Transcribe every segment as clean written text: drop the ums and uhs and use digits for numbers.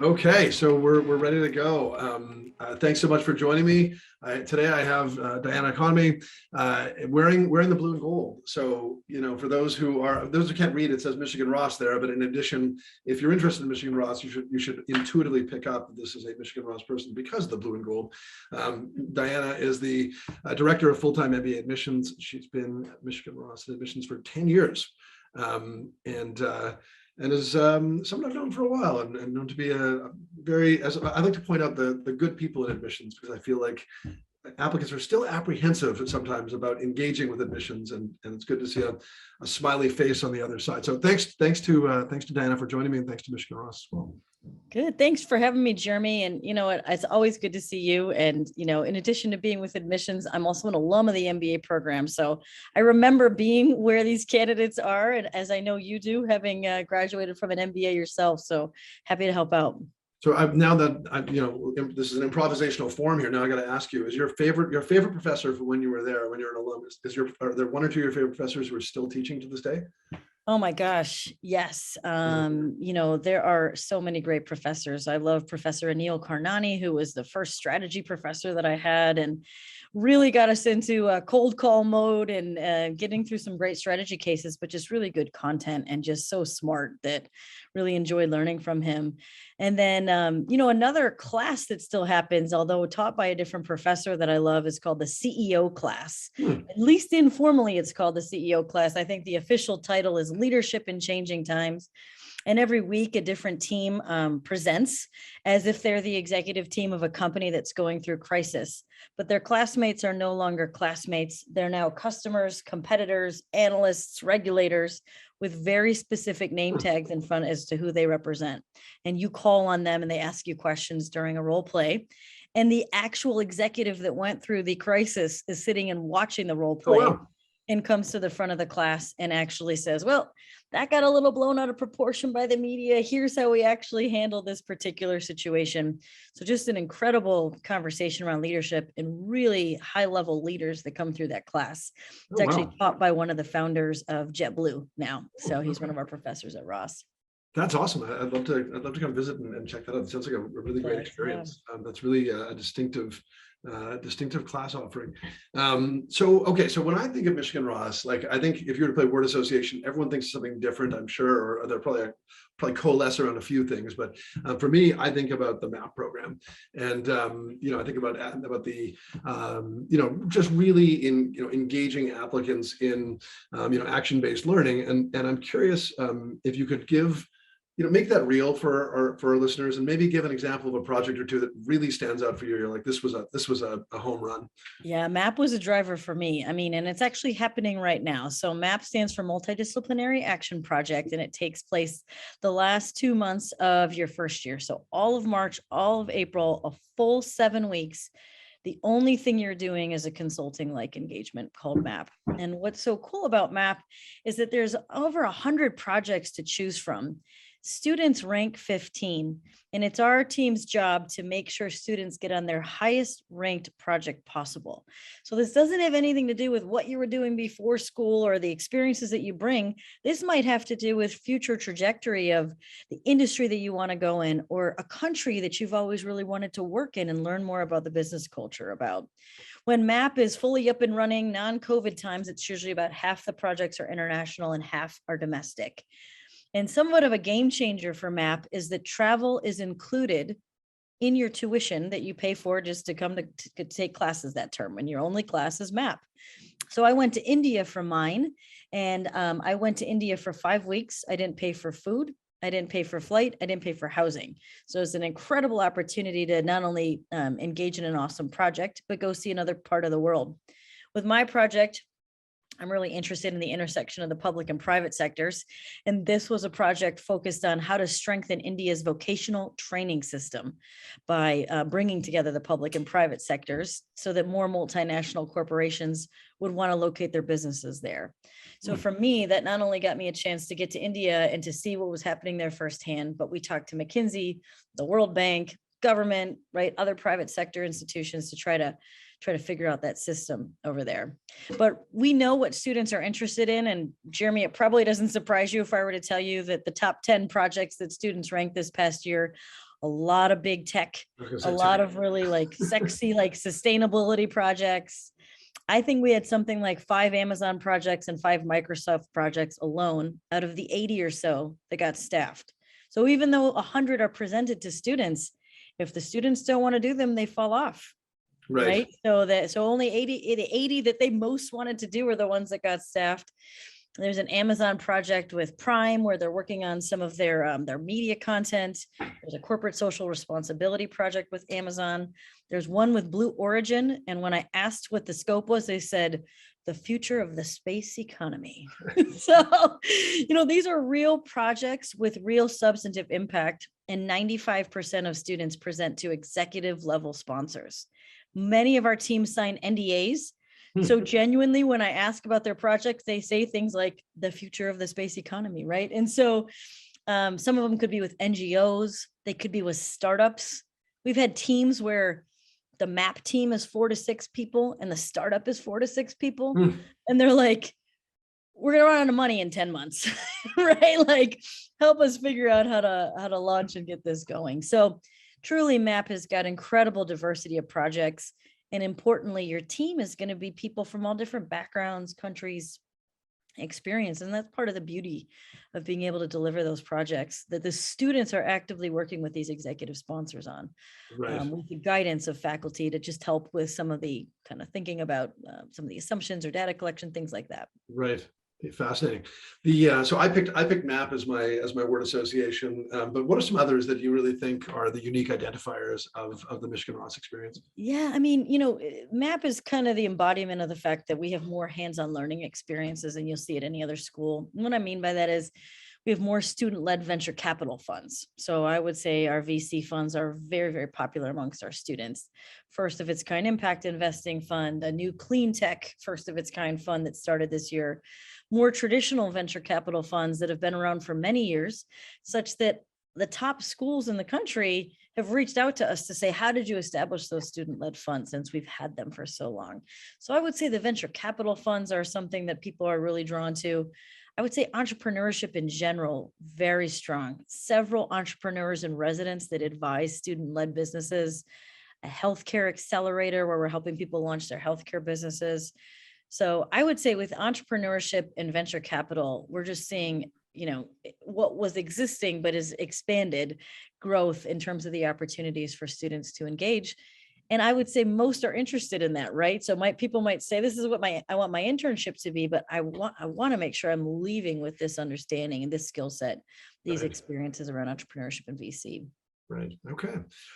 Okay, so we're ready to go. Thanks so much for joining me. Today I have Diana Economy wearing the blue and gold. So, for those who can't read, it says Michigan Ross there. But in addition, if you're interested in Michigan Ross, you should intuitively pick up that this is a Michigan Ross person because of the blue and gold. Diana is the director of full-time MBA admissions. She's been at Michigan Ross admissions for 10 years. And is someone I've known for a while and known to be a very, as I like to point out, the good people in admissions, because I feel like applicants are still apprehensive sometimes about engaging with admissions, and it's good to see a smiley face on the other side. So thanks to Diana for joining me, and thanks to Michigan Ross as well. Good. Thanks for having me, Jeremy. And it's always good to see you. And, in addition to being with admissions, I'm also an alum of the MBA program. So I remember being where these candidates are. And as I know you do, having graduated from an MBA yourself. So happy to help out. So this is an improvisational form here. Now I got to ask you: is your favorite professor from when you were there, when you're an alum? Are there one or two of your favorite professors who are still teaching to this day? Oh my gosh. Yes. There are so many great professors. I love Professor Anil Karnani, who was the first strategy professor that I had, and really got us into a cold call mode and getting through some great strategy cases, but just really good content and just so smart that really enjoyed learning from him. And then, another class that still happens, although taught by a different professor that I love, is called the CEO class. At least informally, it's called the CEO class. I think the official title is Leadership in Changing Times. And every week, a different team presents as if they're the executive team of a company that's going through crisis. But their classmates are no longer classmates. They're now customers, competitors, analysts, regulators, with very specific name tags in front as to who they represent. And you call on them and they ask you questions during a role play. And the actual executive that went through the crisis is sitting and watching the role play. Oh, wow. And comes to the front of the class and actually says, well, that got a little blown out of proportion by the media. Here's how we actually handle this particular situation. So just an incredible conversation around leadership and really high level leaders that come through that class. It's actually taught by one of the founders of JetBlue now. So he's one of our professors at Ross. That's awesome. I'd love to come visit and check that out. It sounds like a really great experience. That's really a distinctive class offering. So when I think of Michigan Ross, I think if you were to play word association, everyone thinks something different, I'm sure, or they're probably coalesce around a few things. But for me, I think about the MAP program, and I think about the just really engaging applicants in action-based learning, and I'm curious if you could make that real for our listeners, and maybe give an example of a project or two that really stands out for you. You're like, this was a home run. Yeah, MAP was a driver for me. And it's actually happening right now. So MAP stands for Multidisciplinary Action Project, and it takes place the last 2 months of your first year. So all of March, all of April, a full 7 weeks. The only thing you're doing is a consulting engagement called MAP. And what's so cool about MAP is that there's over 100 projects to choose from. Students rank 15, and it's our team's job to make sure students get on their highest ranked project possible. So this doesn't have anything to do with what you were doing before school or the experiences that you bring. This might have to do with future trajectory of the industry that you want to go in, or a country that you've always really wanted to work in and learn more about the business culture about. When MAP is fully up and running, non-COVID times, it's usually about half the projects are international and half are domestic. And somewhat of a game changer for MAP is that travel is included in your tuition that you pay for just to come to take classes that term, when your only class is MAP. So I went to India for mine, and I went to India for 5 weeks. I didn't pay for food. I didn't pay for flight. I didn't pay for housing. So it's an incredible opportunity to not only engage in an awesome project, but go see another part of the world. With my project, I'm really interested in the intersection of the public and private sectors. And this was a project focused on how to strengthen India's vocational training system by bringing together the public and private sectors so that more multinational corporations would want to locate their businesses there. So for me, that not only got me a chance to get to India and to see what was happening there firsthand, but we talked to McKinsey, the World Bank, government, right, other private sector institutions to try to figure out that system over there. But we know what students are interested in. And Jeremy, it probably doesn't surprise you if I were to tell you that the top 10 projects that students ranked this past year a lot of big tech, I was gonna a say lot tech. of really like sexy, like sustainability projects. I think we had something like 5 Amazon projects and 5 Microsoft projects alone out of the 80 or so that got staffed. So even though 100 are presented to students, if the students don't want to do them, they fall off. Right. Right. So only 80, the 80 that they most wanted to do were the ones that got staffed. There's an Amazon project with Prime where they're working on some of their media content. There's a corporate social responsibility project with Amazon. There's one with Blue Origin. And when I asked what the scope was, they said the future of the space economy. So, these are real projects with real substantive impact. And 95% of students present to executive level sponsors. Many of our teams sign NDAs. So genuinely, when I ask about their projects, they say things like the future of the space economy, right? And so some of them could be with NGOs, they could be with startups. We've had teams where the MAP team is 4 to 6 people and the startup is 4 to 6 people. And they're like, we're gonna run out of money in 10 months, right? Like, help us figure out how to launch and get this going. So truly, MAP has got incredible diversity of projects. And importantly, your team is going to be people from all different backgrounds, countries, experience. And that's part of the beauty of being able to deliver those projects that the students are actively working with these executive sponsors on, Right. with the guidance of faculty to just help with some of the kind of thinking about some of the assumptions or data collection, things like that. Right. Fascinating. So I picked MAP as my word association. But what are some others that you really think are the unique identifiers of the Michigan Ross experience? Yeah, I mean, MAP is kind of the embodiment of the fact that we have more hands-on learning experiences than you'll see at any other school. And what I mean by that is we have more student-led venture capital funds. So I would say our VC funds are very, very popular amongst our students. First of its kind impact investing fund, a new clean tech first of its kind fund that started this year, more traditional venture capital funds that have been around for many years, such that the top schools in the country have reached out to us to say, how did you establish those student-led funds since we've had them for so long? So I would say the venture capital funds are something that people are really drawn to. I would say entrepreneurship in general, very strong. Several entrepreneurs in residence that advise student-led businesses, a healthcare accelerator where we're helping people launch their healthcare businesses. So I would say with entrepreneurship and venture capital, we're just seeing, what was existing but is expanded growth in terms of the opportunities for students to engage. And I would say most are interested in that, right? So people might say, this is what I want my internship to be, but I want to make sure I'm leaving with this understanding and this skill set, these Right. experiences around entrepreneurship and VC. Right. Okay.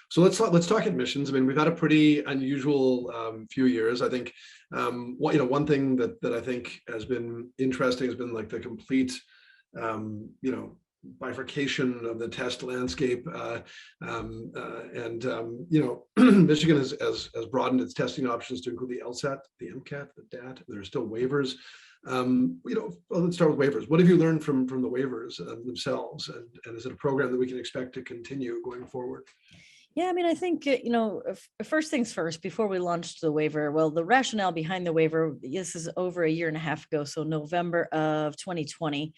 So let's talk admissions. I mean, we've had a pretty unusual few years. I think one thing that I think has been interesting has been like the complete bifurcation of the test landscape, Michigan has broadened its testing options to include the LSAT, the MCAT, the DAT. There are still waivers. Let's start with waivers. What have you learned from the waivers themselves, and is it a program that we can expect to continue going forward? Yeah, I mean, I think, first things first, before we launched the waiver, well, the rationale behind the waiver, this is over a year and a half ago, so November of 2020.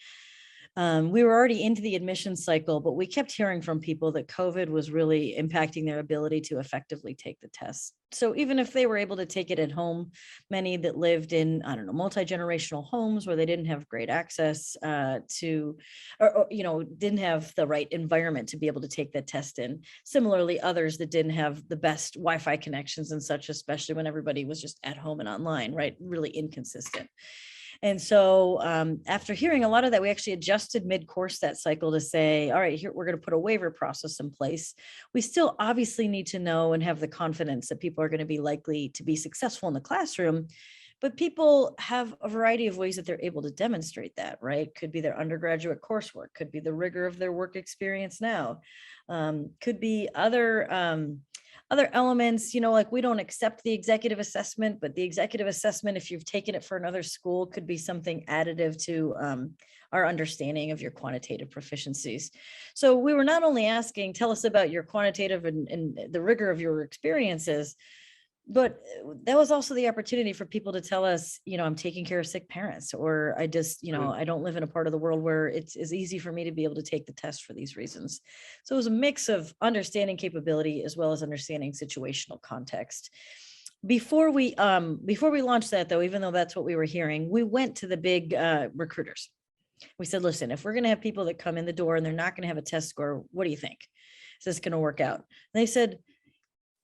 We were already into the admission cycle, but we kept hearing from people that COVID was really impacting their ability to effectively take the test. So even if they were able to take it at home, many that lived in, multi-generational homes where they didn't have great access to, or didn't have the right environment to be able to take that test in. Similarly, others that didn't have the best Wi-Fi connections and such, especially when everybody was just at home and online, right? Really inconsistent. And so after hearing a lot of that, we actually adjusted mid-course that cycle to say, all right, here, we're going to put a waiver process in place. We still obviously need to know and have the confidence that people are going to be likely to be successful in the classroom, but people have a variety of ways that they're able to demonstrate that, right? Could be their undergraduate coursework, could be the rigor of their work experience now, could be other elements, like we don't accept the executive assessment, but the executive assessment, if you've taken it for another school, could be something additive to our understanding of your quantitative proficiencies. So we were not only asking, tell us about your quantitative and the rigor of your experiences, But that was also the opportunity for people to tell us, I'm taking care of sick parents, or I just, Right. I don't live in a part of the world where it's as easy for me to be able to take the test for these reasons. So it was a mix of understanding capability as well as understanding situational context. Before we launched that though, even though that's what we were hearing, we went to the big recruiters. We said, listen, if we're going to have people that come in the door and they're not going to have a test score, what do you think? Is this going to work out? And they said,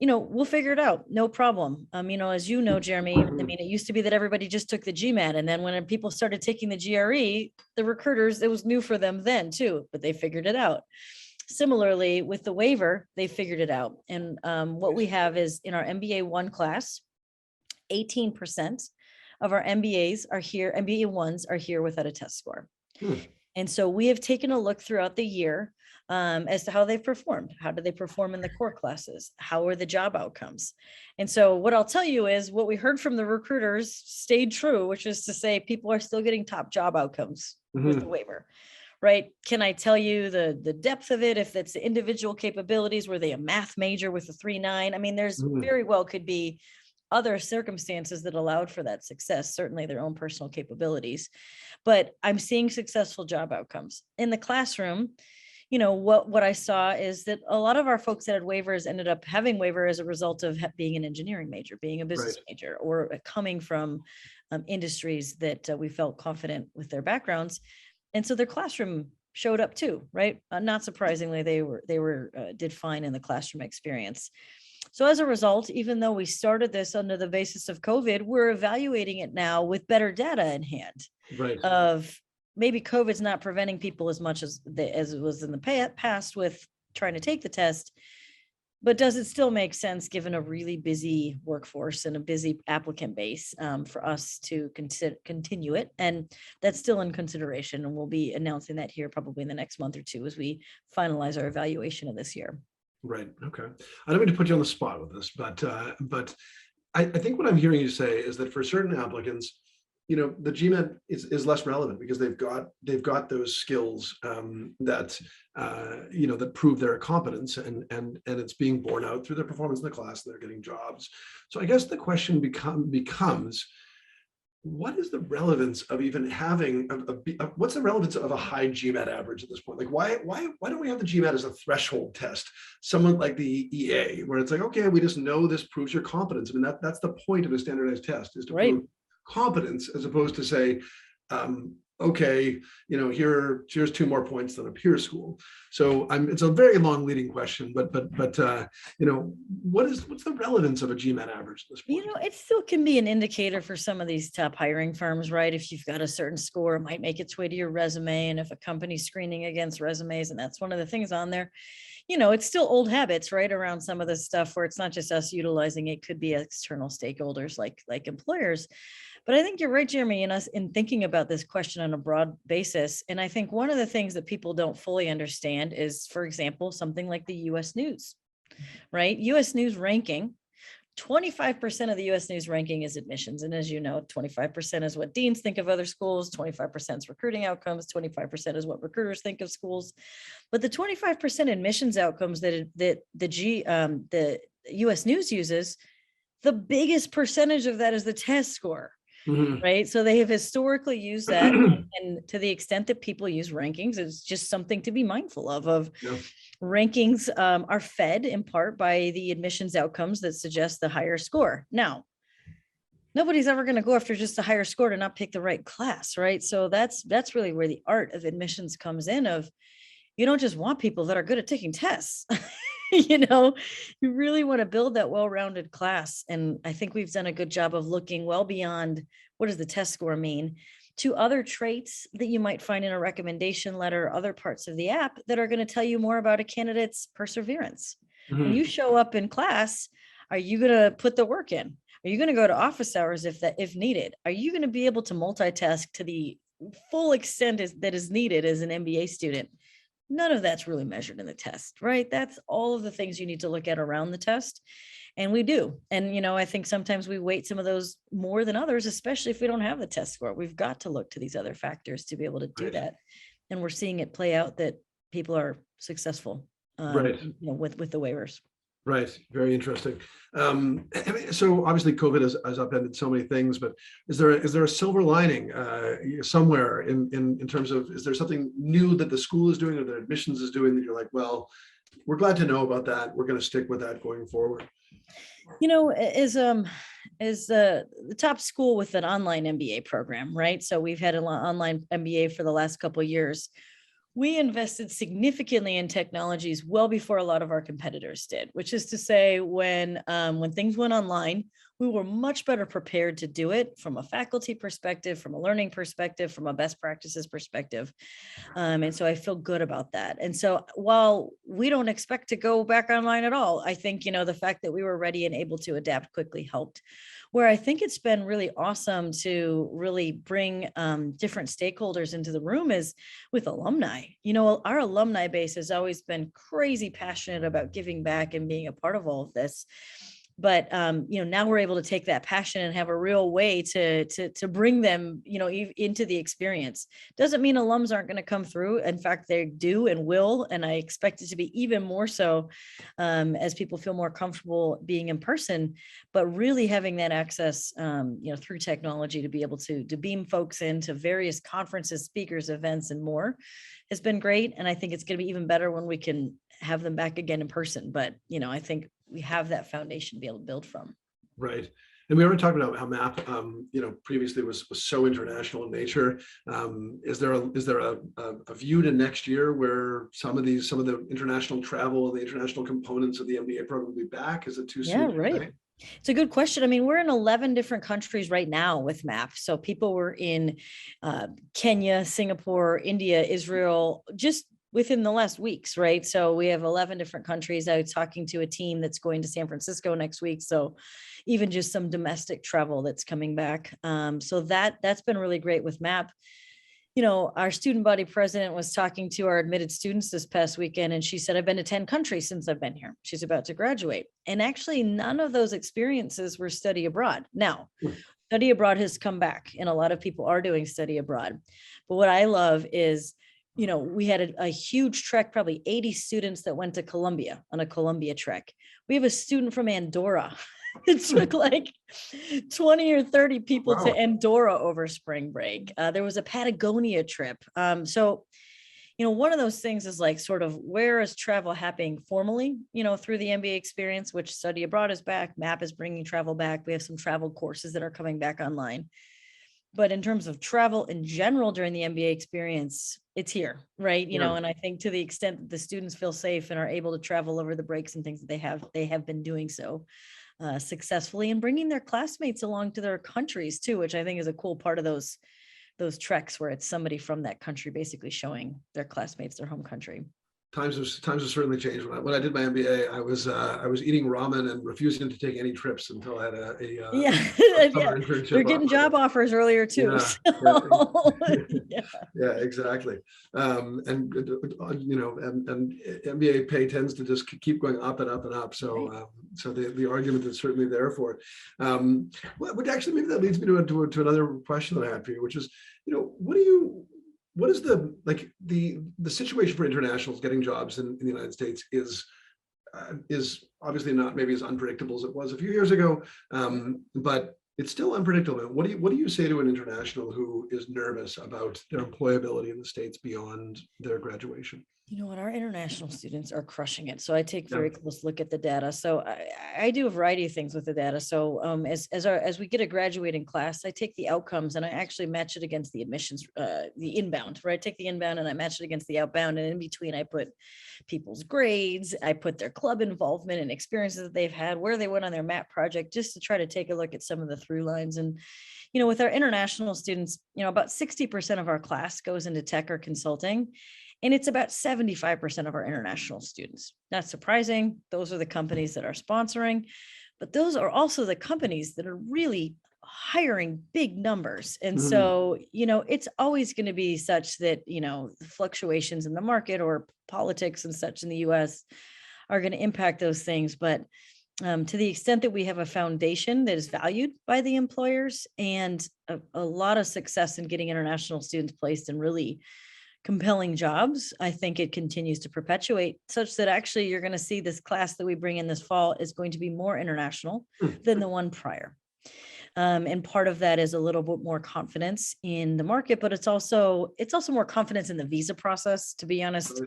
we'll figure it out. No problem. As you know, Jeremy, I mean, it used to be that everybody just took the GMAT. And then when people started taking the GRE, the recruiters, it was new for them then too, but they figured it out. Similarly, with the waiver, they figured it out. And what we have is in our MBA 1 class, 18% of our MBAs are here, MBA 1s are here without a test score. And so we have taken a look throughout the year as to how they've performed. How do they perform in the core classes? How are the job outcomes? And so what I'll tell you is what we heard from the recruiters stayed true, which is to say people are still getting top job outcomes with the waiver, right? Can I tell you the depth of it? If it's the individual capabilities, were they a math major with a 3.9? I mean, there's very well could be other circumstances that allowed for that success, certainly their own personal capabilities, but I'm seeing successful job outcomes in the classroom. What I saw is that a lot of our folks that had waivers ended up having waiver as a result of being an engineering major, being a business major, or coming from industries that we felt confident with their backgrounds. And so their classroom showed up too, right? Not surprisingly, they did fine in the classroom experience. So as a result, even though we started this under the basis of COVID, we're evaluating it now with better data in hand. Right. Of maybe COVID's not preventing people as much as it was in the past with trying to take the test, but does it still make sense given a really busy workforce and a busy applicant base for us to continue it? And that's still in consideration. And we'll be announcing that here probably in the next month or two as we finalize our evaluation of this year. Right. Okay. I don't mean to put you on the spot with this, but I think what I'm hearing you say is that for certain applicants, the GMAT is less relevant because they've got those skills that that prove their competence, and it's being borne out through their performance in the class, and they're getting jobs. So I guess the question becomes, what is the relevance of even having what's the relevance of a high GMAT average at this point? Like, why don't we have the GMAT as a threshold test? Someone like the EA, where it's like, okay, we just know this proves your competence. I mean, that's the point of a standardized test, is to prove competence, as opposed to say, okay, here's 2 more points than a peer school. So it's a very long leading question, but what's the relevance of a GMAT average at this point? It still can be an indicator for some of these top hiring firms, right? If you've got a certain score, it might make its way to your resume. And if a company's screening against resumes, and that's one of the things on there, it's still old habits, right? Around some of this stuff where it's not just us utilizing it, could be external stakeholders like employers. But I think you're right, Jeremy, in thinking about this question on a broad basis. And I think one of the things that people don't fully understand is, for example, something like the US News, right? US News ranking, 25% of the US News ranking is admissions. And as you know, 25% is what deans think of other schools, 25% is recruiting outcomes, 25% is what recruiters think of schools. But the 25% admissions outcomes that the US News uses, the biggest percentage of that is the test score. Right. So they have historically used that. And to the extent that people use rankings, it's just something to be mindful of. Rankings are fed in part by the admissions outcomes that suggest the higher score. Now, nobody's ever going to go after just a higher score to not pick the right class. Right. So that's really where the art of admissions comes in. Of you don't just want people that are good at taking tests. You really want to build that well-rounded class. And I think we've done a good job of looking well beyond what does the test score mean to other traits that you might find in a recommendation letter, other parts of the app that are going to tell you more about a candidate's perseverance. When you show up in class, are you going to put the work in? Are you going to go to office hours if needed? Are you going to be able to multitask to the full extent that is needed as an MBA student? None of that's really measured in the test, right? That's all of the things you need to look at around the test. And we do. And, I think sometimes we weight some of those more than others, especially if we don't have the test score. We've got to look to these other factors to be able to do that. And we're seeing it play out that people are successful with the waivers. Right. Very interesting. I mean, so obviously COVID has upended so many things, but is there a silver lining somewhere in terms of, is there something new that the school is doing or that admissions is doing that you're like, well, we're glad to know about that. We're going to stick with that going forward. Is the top school with an online MBA program, right? So we've had an online MBA for the last couple of years. We invested significantly in technologies well before a lot of our competitors did, which is to say, when things went online, we were much better prepared to do it from a faculty perspective, from a learning perspective, from a best practices perspective. And so I feel good about that. And so while we don't expect to go back online at all, I think, the fact that we were ready and able to adapt quickly helped. Where I think it's been really awesome to really bring different stakeholders into the room is with alumni. Our alumni base has always been crazy passionate about giving back and being a part of all of this. But now we're able to take that passion and have a real way to bring them into the experience. Doesn't mean alums aren't going to come through. In fact, they do and will, and I expect it to be even more so as people feel more comfortable being in person. But really having that access through technology to be able to beam folks into various conferences, speakers, events, and more has been great. And I think it's going to be even better when we can have them back again in person. But I think we have that foundation to be able to build from. Right. And we already talked about how MAP, previously was so international in nature. Is there a view to next year where some of the international travel and the international components of the MBA program will be back? Is it too soon? Yeah, right. It's a good question. I mean, we're in 11 different countries right now with MAP. So people were in Kenya, Singapore, India, Israel, just within the last weeks, right? So we have 11 different countries. I was talking to a team that's going to San Francisco next week. So even just some domestic travel that's coming back. So that's been really great with MAP. Our student body president was talking to our admitted students this past weekend, and she said, I've been to 10 countries since I've been here. She's about to graduate. And actually, none of those experiences were study abroad. Now, study abroad has come back, and a lot of people are doing study abroad. But what I love is, we had a huge trek, probably 80 students that went to Colombia on a Colombia trek. We have a student from Andorra. It took like 20 or 30 people to Andorra over spring break. There was a Patagonia trip. So, one of those things is like sort of where is travel happening formally, through the MBA experience, which study abroad is back. MAP is bringing travel back. We have some travel courses that are coming back online. But in terms of travel in general during the MBA experience, it's here, right? And I think to the extent that the students feel safe and are able to travel over the breaks and things that they have been doing so successfully and bringing their classmates along to their countries too, which I think is a cool part of those treks where it's somebody from that country basically showing their classmates their home country. Times have certainly changed. When I did my MBA, I was eating ramen and refusing to take any trips until I had a summer internship. They're getting job offers earlier too. Yeah, So, yeah, exactly. And MBA pay tends to just keep going up and up and up. So so the argument is certainly there for it. Which actually maybe that leads me to another question that I had for you, which is, what is the situation for internationals getting jobs in the United States is obviously not maybe as unpredictable as it was a few years ago, but it's still unpredictable. What do you say to an international who is nervous about their employability in the States beyond their graduation? Our international students are crushing it. So I take very close look at the data. So I do a variety of things with the data. So as we get a graduating class, I take the outcomes and I actually match it against the admissions, the inbound, right? I take the inbound and I match it against the outbound. And in between, I put people's grades, I put their club involvement and experiences that they've had, where they went on their MAP project, just to try to take a look at some of the through lines. And with our international students, about 60% of our class goes into tech or consulting. And it's about 75% of our international students. Not surprising. Those are the companies that are sponsoring, but those are also the companies that are really hiring big numbers. And so, it's always going to be such that, the fluctuations in the market or politics and such in the US are going to impact those things. But to the extent that we have a foundation that is valued by the employers and a lot of success in getting international students placed in really compelling jobs, I think it continues to perpetuate, such that actually you're going to see this class that we bring in this fall is going to be more international than the one prior. And part of that is a little bit more confidence in the market, but it's also more confidence in the visa process. To be honest,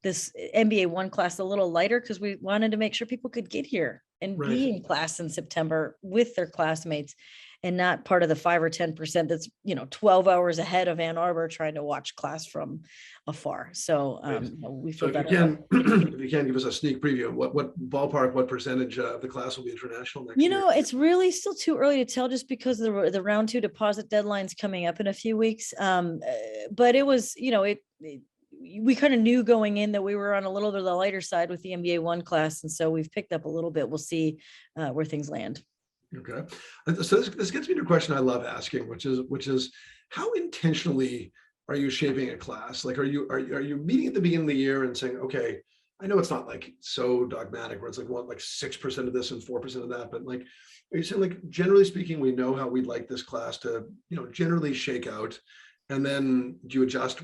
this MBA one class a little lighter because we wanted to make sure people could get here and be in class in September with their classmates, and not part of the 5 or 10% that's 12 hours ahead of Ann Arbor trying to watch class from afar. So we feel better. If you can give us a sneak preview, what ballpark, what percentage of the class will be international next year? It's really still too early to tell, just because the round 2 deposit deadline's coming up in a few weeks. But it was, we kind of knew going in that we were on a little bit of the lighter side with the MBA one class, and so we've picked up a little bit. We'll see where things land. Okay, so this gets me to a question I love asking, which is how intentionally are you shaping a class? Like, are you meeting at the beginning of the year and saying, okay, I know it's not like so dogmatic where it's like, well, like 6% of this and 4% of that, but like, are you saying, like, generally speaking, we know how we'd like this class to, generally shake out, and then do you adjust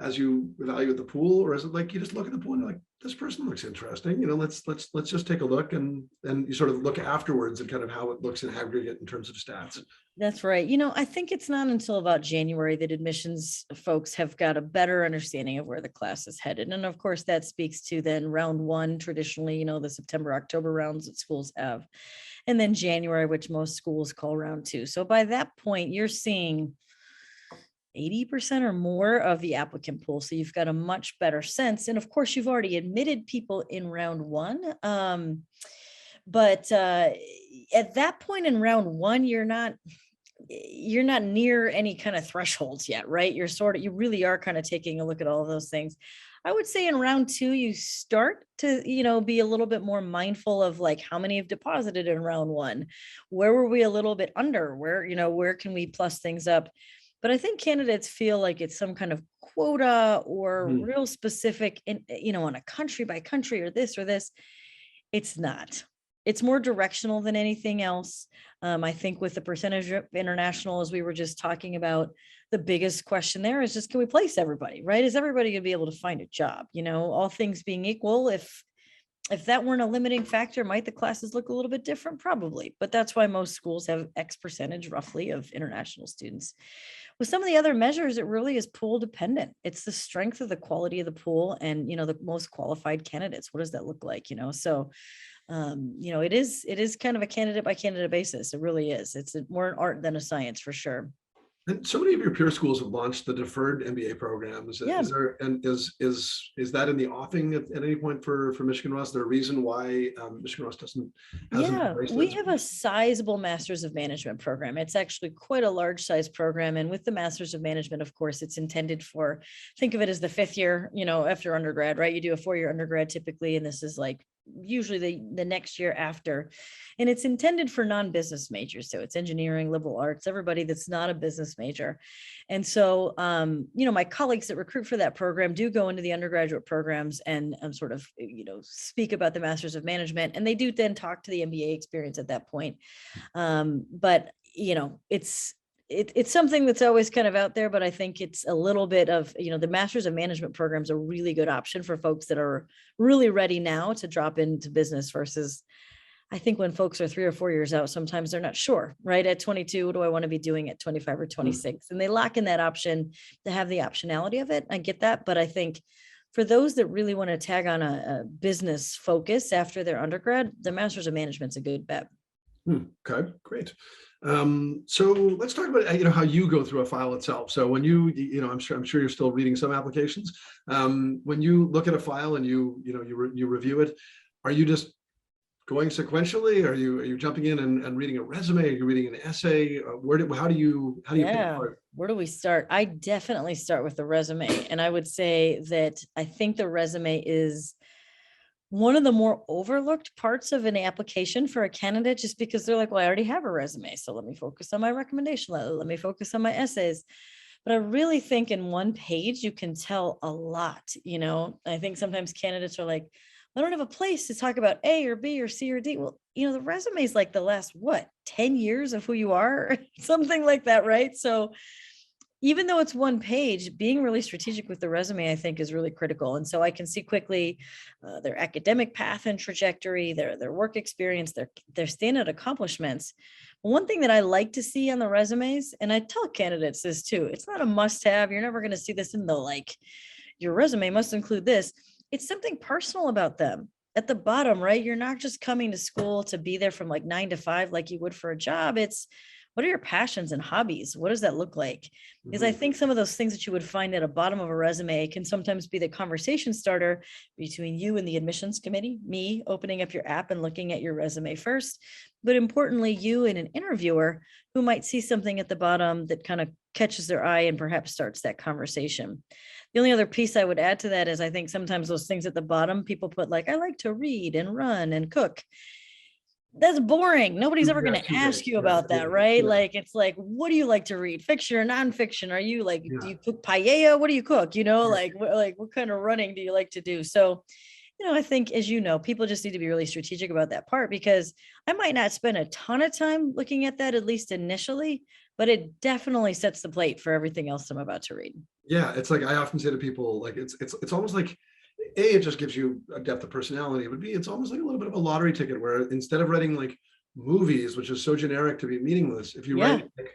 as you evaluate the pool, or is it like you just look at the pool and you're like, this person looks interesting, let's just take a look, and you sort of look afterwards at kind of how it looks in aggregate in terms of stats? That's right. I think it's not until about January that admissions folks have got a better understanding of where the class is headed. And of course, that speaks to then round 1, traditionally, the September, October rounds that schools have, and then January, which most schools call round 2. So by that point, you're seeing 80% or more of the applicant pool. So you've got a much better sense. And of course, you've already admitted people in round 1. But at that point in round 1, you're not near any kind of thresholds yet, right? You really are kind of taking a look at all of those things. I would say in round 2, you start to, be a little bit more mindful of like how many have deposited in round 1. Where were we a little bit under? Where can we plus things up? But I think candidates feel like it's some kind of quota or real specific, on a country by country or this or this. It's not. It's more directional than anything else. I think with the percentage of international, as we were just talking about, the biggest question there is just, can we place everybody, right? Is everybody going to be able to find a job? All things being equal, if that weren't a limiting factor, might the classes look a little bit different? Probably. But that's why most schools have X percentage roughly of international students. With some of the other measures, it really is pool dependent. It's the strength of the quality of the pool and, the most qualified candidates. What does that look like? So, it is kind of a candidate by candidate basis. It really is. It's more an art than a science, for sure. And so many of your peer schools have launched the deferred MBA programs. Yeah. Is that in the offing at any point for Michigan Ross? Is there a reason why Michigan Ross hasn't? Yeah, we have a sizable Masters of Management program. It's actually quite a large size program. And with the Masters of Management, of course, it's intended for, think of it as the 5th year, after undergrad, right? You do a 4-year undergrad typically, and this is like usually the next year after. And it's intended for non-business majors. So it's engineering, liberal arts, everybody that's not a business major. And so, my colleagues that recruit for that program do go into the undergraduate programs and sort of, speak about the Masters of Management. And they do then talk to the MBA experience at that point. But, it's something that's always kind of out there, but I think it's a little bit of, the Masters of Management program is a really good option for folks that are really ready now to drop into business versus, I think when folks are 3 or 4 years out, sometimes they're not sure, right? At 22, what do I want to be doing at 25 or 26? And they lock in that option to have the optionality of it. I get that. But I think for those that really want to tag on a business focus after their undergrad, the Masters of Management's a good bet. Okay, great. So let's talk about how you go through a file itself. So when I'm sure you're still reading some applications. When you look at a file and you review it, are you just going sequentially? Are you jumping in and reading a resume? Are you reading an essay? How do you pick apart? Where do we start? I definitely start with the resume, and I would say that I think the resume is one of the more overlooked parts of an application for a candidate, just because they're like, well, I already have a resume, so let me focus on my recommendation letter. Let me focus on my essays. But I really think in one page, you can tell a lot. I think sometimes candidates are like, I don't have a place to talk about A or B or C or D. Well, the resume is like the last, 10 years of who you are, something like that, right? So even though it's one page, being really strategic with the resume, I think, is really critical. And so I can see quickly their academic path and trajectory, their work experience, their standout accomplishments. One thing that I like to see on the resumes, and I tell candidates this too, it's not a must-have. You're never going to see this in the like, your resume must include this. It's something personal about them at the bottom, right? You're not just coming to school to be there from like 9 to 5 like you would for a job. It's what are your passions and hobbies? What does that look like? Because I think some of those things that you would find at a bottom of a resume can sometimes be the conversation starter between you and the admissions committee, me opening up your app and looking at your resume first, but importantly, you and an interviewer who might see something at the bottom that kind of catches their eye and perhaps starts that conversation. The only other piece I would add to that is I think sometimes those things at the bottom, people put like, I like to read and run and cook. That's boring. Nobody's ever going to ask you about that, right? Like, it's like, what do you like to read? Fiction or nonfiction? Are you like, do you cook paella? What do you cook? You know, like what kind of running do you like to do? So, you know, I think, as you know, people just need to be really strategic about that part, because I might not spend a ton of time looking at that, at least initially, but it definitely sets the plate for everything else I'm about to read. Yeah, it's like I often say to people, like it's almost like A, it just gives you a depth of personality, but B, it's almost like a little bit of a lottery ticket where instead of writing like movies, which is so generic to be meaningless, if you write like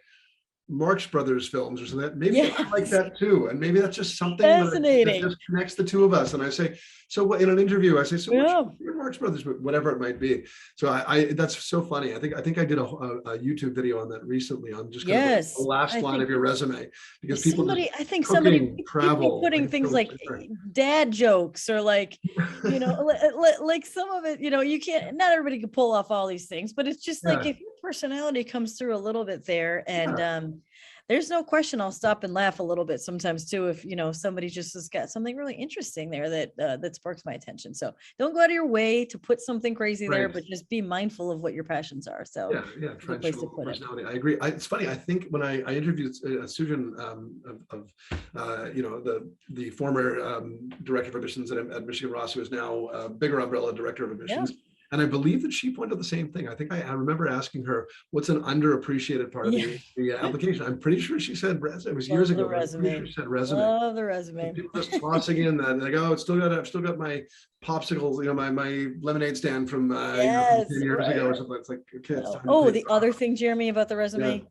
Marx Brothers films or something, maybe I like that too. And maybe that's just something that just connects the two of us. And I say, so in an interview, I say, so what's your Marx Brothers, whatever it might be. So I that's so funny. I think I did a YouTube video on that recently, on just kind of like the last line of your resume, because people people putting things like dad jokes or like, you know, like some of it, you know, you can't, not everybody can pull off all these things, but it's just like if your personality comes through a little bit there, and there's no question I'll stop and laugh a little bit sometimes too, if, you know, somebody just has got something really interesting there that sparks my attention. So don't go out of your way to put something crazy there, but just be mindful of what your passions are. So the place to put personality. I agree. It's funny. I think when I interviewed Susan of you know, the former director of admissions at Michigan Ross, who is now bigger umbrella director of admissions. And I believe that she pointed out the same thing. I think I remember asking her, what's an underappreciated part of the application? I'm pretty sure she said resume. It was years ago. Resume. Sure she said resume. Love the resume. People just tossing in that, like, oh, I've still got my popsicles, you know, my lemonade stand from 10 years ago or something. It's like, okay, it's time the other thing, Jeremy, about the resume.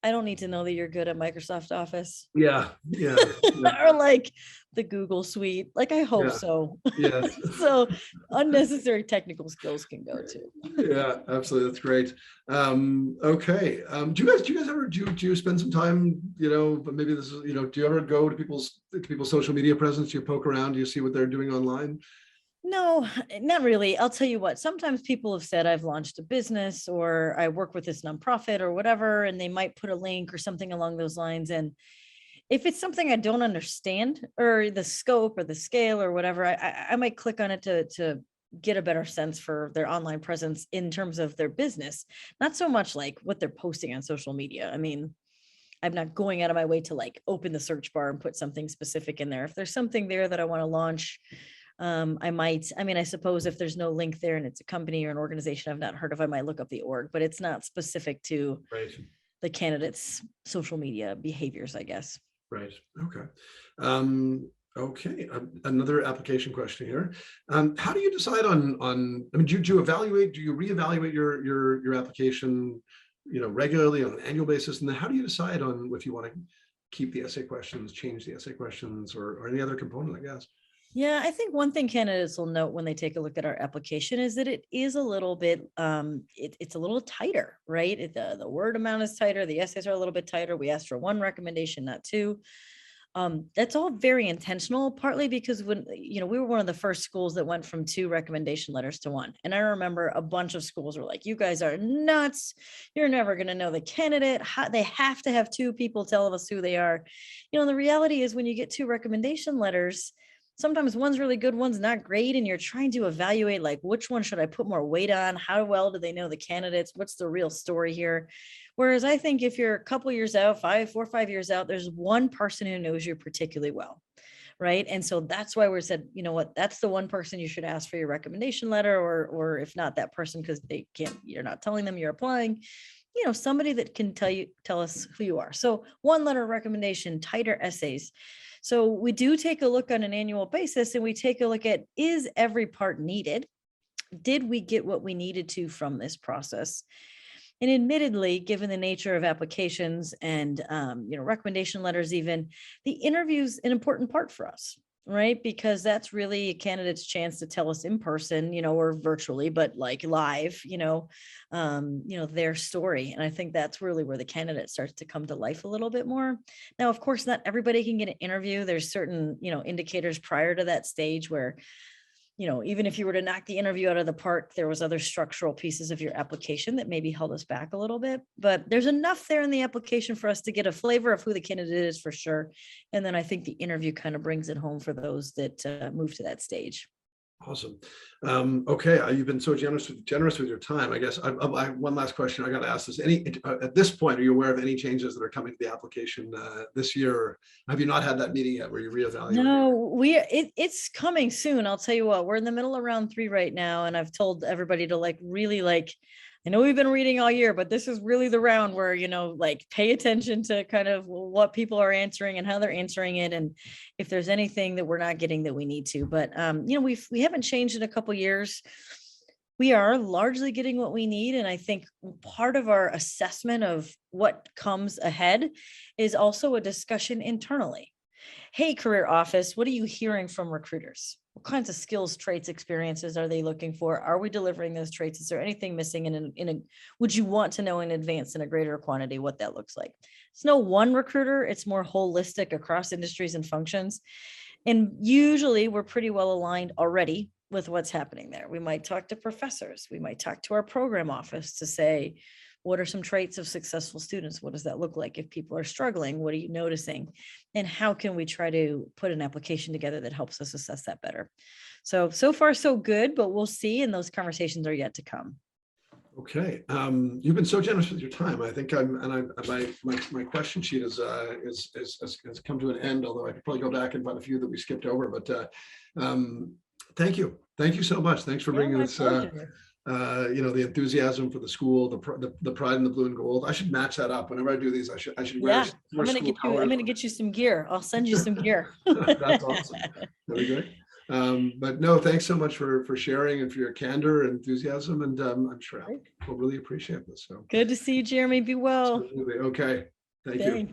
I don't need to know that you're good at Microsoft Office. Or like the Google suite. Like, I hope so. So unnecessary technical skills can go too. Absolutely. That's great. Okay. Do you guys ever do you spend some time, you know, but maybe this is, you know, do you ever go to people's social media presence? Do you poke around? Do you see what they're doing online? No, not really. I'll tell you what, sometimes people have said I've launched a business or I work with this nonprofit or whatever, and they might put a link or something along those lines. And if it's something I don't understand, or the scope or the scale or whatever, I might click on it to get a better sense for their online presence in terms of their business, not so much like what they're posting on social media. I mean, I'm not going out of my way to like open the search bar and put something specific in there. If there's something there that I want to launch, I suppose if there's no link there and it's a company or an organization I've not heard of, I might look up the org, but it's not specific to the candidate's social media behaviors, I guess. Right. Okay. Okay. Another application question here. How do you decide on, I mean, do you reevaluate your application, you know, regularly on an annual basis? And then how do you decide on if you want to keep the essay questions, change the essay questions, or any other component, I guess? Yeah, I think one thing candidates will note when they take a look at our application is that it is a little bit, it's a little tighter, right? The word amount is tighter. The essays are a little bit tighter. We asked for one recommendation, not two. That's all very intentional, partly because when, you know, we were one of the first schools that went from 2 recommendation letters to 1. And I remember a bunch of schools were like, you guys are nuts. You're never going to know the candidate. They have to have 2 people tell us who they are. You know, the reality is when you get 2 recommendation letters, sometimes one's really good, one's not great. And you're trying to evaluate, like, which one should I put more weight on? How well do they know the candidates? What's the real story here? Whereas I think if you're a couple years out, 4 or 5 years out, there's one person who knows you particularly well. Right. And so that's why we said, you know what, that's the one person you should ask for your recommendation letter, or if not that person, because you're not telling them you're applying, somebody that can tell us who you are. So one letter recommendation, tighter essays. So we do take a look on an annual basis, and we take a look at, is every part needed? Did we get what we needed to from this process? And admittedly, given the nature of applications and recommendation letters, even, the interview's an important part for us, right? Because that's really a candidate's chance to tell us in person, or virtually, but like live, their story. And I think that's really where the candidate starts to come to life a little bit more. Now, of course, not everybody can get an interview. There's certain, indicators prior to that stage where, even if you were to knock the interview out of the park, there was other structural pieces of your application that maybe held us back a little bit. But there's enough there in the application for us to get a flavor of who the candidate is for sure. And then I think the interview kind of brings it home for those that move to that stage. Awesome. Okay, you've been so generous with your time. I guess one last question I got to ask this: at this point, are you aware of any changes that are coming to the application this year? Or have you not had that meeting yet where you reevaluate? No, it's coming soon. I'll tell you what, we're in the middle of round 3 right now, and I've told everybody to really I know we've been reading all year, but this is really the round where, pay attention to kind of what people are answering and how they're answering it. And if there's anything that we're not getting that we need to, but, we haven't changed in a couple years. We are largely getting what we need. And I think part of our assessment of what comes ahead is also a discussion internally. Hey, career office, what are you hearing from recruiters? What kinds of skills, traits, experiences are they looking for? Are we delivering those traits? Is there anything missing would you want to know in advance in a greater quantity what that looks like? It's no one recruiter. It's more holistic across industries and functions. And usually we're pretty well aligned already with what's happening there. We might talk to professors. We might talk to our program office to say, what are some traits of successful students? What does that look like? If people are struggling, what are you noticing? And how can we try to put an application together that helps us assess that better? So far, so good, but we'll see. And those conversations are yet to come. Okay. You've been so generous with your time. I think my question sheet has come to an end, although I could probably go back and find a few that we skipped over, but thank you. Thank you so much. Thanks for bringing this, the enthusiasm for the school, the pride in the blue and gold. I should match that up whenever I do these. I should wear. I'm gonna get you some gear. I'll send you some gear. That's awesome. That'd be great. But no, thanks so much for sharing and for your candor and enthusiasm. And I'm sure we'll really appreciate this. So good to see you, Jeremy. Be well. Absolutely. Okay. Thank you.